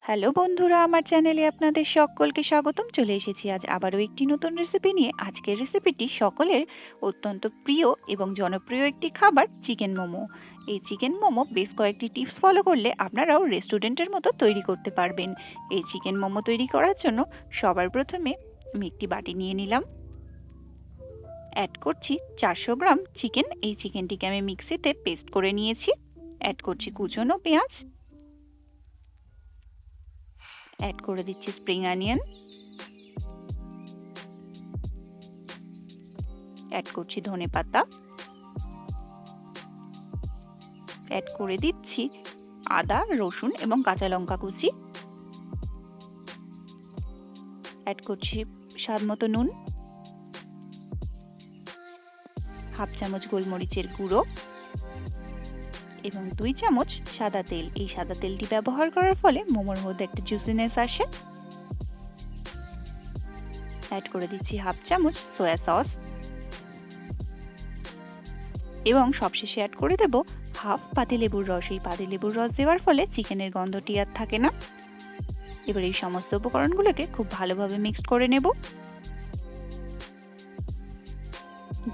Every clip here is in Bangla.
হ্যালো বন্ধুরা, আমার চ্যানেলে আপনাদের সকলকে স্বাগতম। চলে এসেছি আজ আবারও একটি নতুন রেসিপি নিয়ে। আজকের রেসিপিটি সকলের অত্যন্ত প্রিয় এবং জনপ্রিয় একটি খাবার, চিকেন মোমো। এই চিকেন মোমো বেশ কয়েকটি টিপস ফলো করলে আপনারাও রেস্টুরেন্টের মতো তৈরি করতে পারবেন। এই চিকেন মোমো তৈরি করার জন্য সবার প্রথমে আমি একটি বাটি নিয়ে নিলাম। অ্যাড করছি 400 গ্রাম চিকেন। এই চিকেনটিকে আমি মিক্সিতে পেস্ট করে নিয়েছি। অ্যাড করছি কুচনো পেঁয়াজ, অ্যাড করে দিচ্ছি স্প্রিং অনিয়ন, অ্যাড করছি ধনেপাতা, অ্যাড করে দিচ্ছি আদা, রসুন এবং কাঁচা লঙ্কা কুচি, অ্যাড করছি স্বাদ মতো নুন, হাফ চামচ গোলমরিচের গুঁড়ো এবং 2 চামচ সাদা তেল। এই সাদা তেলটি ব্যবহার করার ফলে মোমোর মধ্যে একটা জুসিনেস আসে। অ্যাড করে দিচ্ছি হাফ চামচ সয়া সস এবং সবশেষে অ্যাড করে দেব হাফ পাতিলেবুর রস। এই পাতিলেবুর রস দেওয়ার ফলে চিকেনের গন্ধটি আর থাকে না। এবার এই সমস্ত উপকরণগুলোকে খুব ভালোভাবে মিক্সড করে নেব।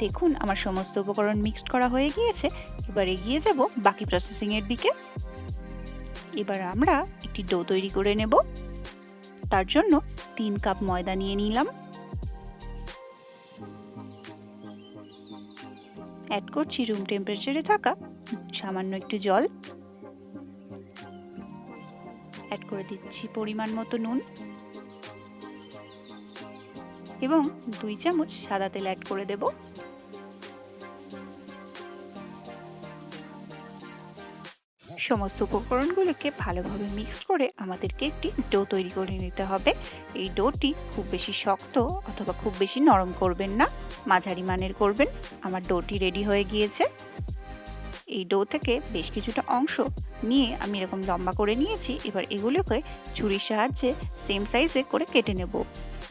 দেখুন, আমার সমস্ত উপকরণ মিক্সড করা হয়ে গিয়েছে। এবার এগিয়ে যাব বাকি প্রসেসিং এর দিকে। এবার আমরা একটি ডো তৈরি করে নেব। তার জন্য 3 কাপ ময়দা নিয়ে নিলাম। অ্যাড করছি রুম টেম্পারেচারে থাকা সামান্য একটু জল, অ্যাড করে দিচ্ছি পরিমাণ মতো নুন এবং 2 চামচ সাদা তেল অ্যাড করে দেব। সমস্ত উপকরণগুলোকে ভালোভাবে মিক্স করে আমাদেরকে একটি ডো তৈরি করে নিতে হবে। এই ডোটি খুব বেশি শক্ত অথবা খুব বেশি নরম করবেন না, মাঝারি মানের করবেন। আমার ডোটি রেডি হয়ে গিয়েছে। এই ডো থেকে বেশ কিছুটা অংশ নিয়ে আমি এরকম লম্বা করে নিয়েছি। এবার এগুলোকে ছুরির সাহায্যে সেম সাইজে করে কেটে নেব।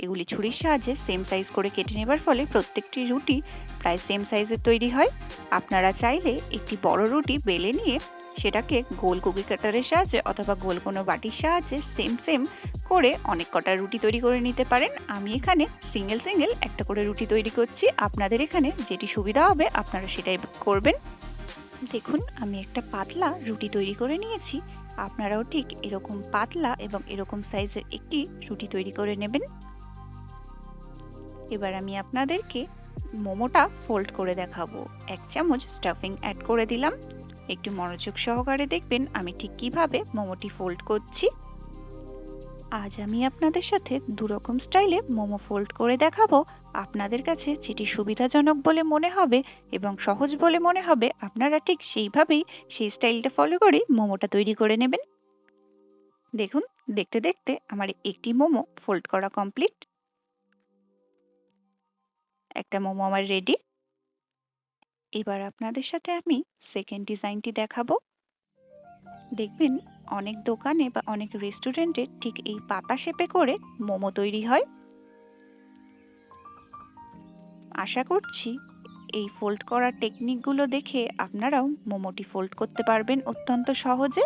এগুলি ছুরির সাহায্যে সেম সাইজ করে কেটে নেবার ফলে প্রত্যেকটি রুটি প্রায় সেম সাইজের তৈরি হয়। আপনারা চাইলে একটি বড় রুটি বেলে নিয়ে সেটাকে গোল কুকি কাটারের সাহায্যে অথবা গোল কোনো বাটির সাহায্যে সেম করে অনেক কটা রুটি তৈরি করে নিতে পারেন। আমি এখানে সিঙ্গেল একটা করে রুটি তৈরি করছি। আপনাদের এখানে যেটি সুবিধা হবে আপনারা সেটাই করবেন। দেখুন, আমি একটা পাতলা রুটি তৈরি করে নিয়েছি। আপনারাও ঠিক এরকম পাতলা এবং এরকম সাইজের একটি রুটি তৈরি করে নেবেন। এবার আমি আপনাদেরকে মোমোটা ফোল্ড করে দেখাবো। 1 চামচ স্টাফিং অ্যাড করে দিলাম। একটু মনোযোগ সহকারে দেখবেন আমি ঠিক কিভাবে মোমোটি ফোল্ড করছি। আজ আমি আপনাদের সাথে 2 রকম স্টাইলে মোমো ফোল্ড করে দেখাবো। আপনাদের কাছে যেটি সুবিধাজনক বলে মনে হবে এবং সহজ বলে মনে হবে আপনারা ঠিক সেইভাবেই সেই স্টাইলটা ফলো করে মোমোটা তৈরি করে নেবেন। দেখুন, দেখতে দেখতে আমার একটি মোমো ফোল্ড করা কমপ্লিট। একটা মোমো আমার রেডি। এবার আপনাদের সাথে আমি সেকেন্ড ডিজাইনটি দেখাবো। দেখবেন অনেক দোকানে বা অনেক রেস্টুরেন্টে ঠিক এই পাতা শেপে করে মোমো তৈরি হয়। আশা করছি এই ফোল্ড করার টেকনিকগুলো দেখে আপনারাও মোমোটি ফোল্ড করতে পারবেন অত্যন্ত সহজে।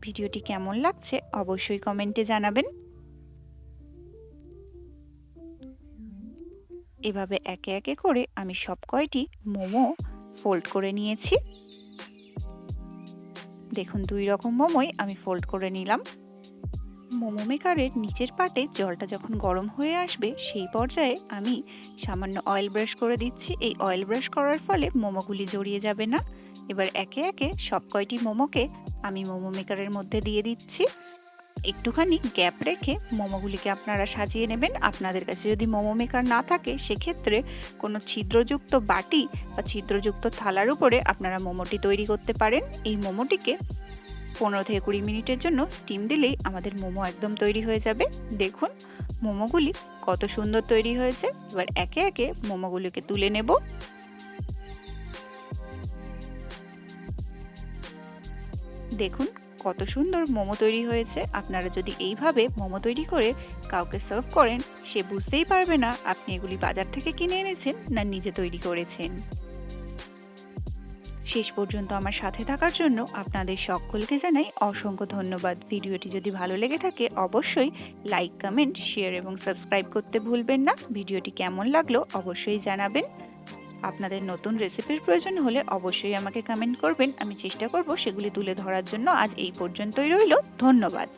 ভিডিওটি কেমন লাগছে অবশ্যই কমেন্টে জানাবেন। এভাবে একে একে করে আমি সব কয়টি মোমো ফোল্ড করে নিয়েছি। দেখুন, 2 রকম মোমোই আমি ফোল্ড করে নিলাম। মোমো মেকারের নিচের পাটে জলটা যখন গরম হয়ে আসবে সেই পর্যায়ে আমি সামান্য অয়েল ব্রাশ করে দিচ্ছি। এই অয়েল ব্রাশ করার ফলে মোমোগুলি জড়িয়ে যাবে না। এবার একে একে সব কয়টি মোমোকে আমি মোমো মেকারের মধ্যে দিয়ে দিচ্ছি। একটুখানি গ্যাপ রেখে মোমোগুলিকে আপনারা সাজিয়ে নেবেন। আপনাদের কাছে যদি মোমো মেকার না থাকে সেক্ষেত্রে কোনো ছিদ্রযুক্ত বাটি বা ছিদ্রযুক্ত থালার উপরে আপনারা মোমোটি তৈরি করতে পারেন। এই মোমোটিকে 15 থেকে 20 মিনিটের জন্য স্টিম দিলেই আমাদের মোমো একদম তৈরি হয়ে যাবে। দেখুন মোমোগুলি কত সুন্দর তৈরি হয়েছে। এবার একে একে মোমোগুলিকে তুলে নেব। দেখুন কত সুন্দর মোমো তৈরি হয়েছে। আপনারা যদি এইভাবে মোমো তৈরি করে কাউকে সার্ভ করেন সে বুঝতেই পারবে না আপনি এগুলি বাজার থেকে কিনে এনেছেন না নিজে তৈরি করেছেন। শেষ পর্যন্ত আমার সাথে থাকার জন্য আপনাদের সকলকে জানাই অসংখ্য ধন্যবাদ। ভিডিওটি যদি ভালো লেগে থাকে অবশ্যই লাইক, কমেন্ট, শেয়ার এবং সাবস্ক্রাইব করতে ভুলবেন না। ভিডিওটি কেমন লাগলো অবশ্যই জানাবেন। আপনাদের নতুন রেসিপির প্রয়োজন হলে অবশ্যই আমাকে কমেন্ট করবেন। আমি চেষ্টা করব সেগুলি তুলে ধরার জন্য। আজ এই পর্যন্তই রইল। ধন্যবাদ।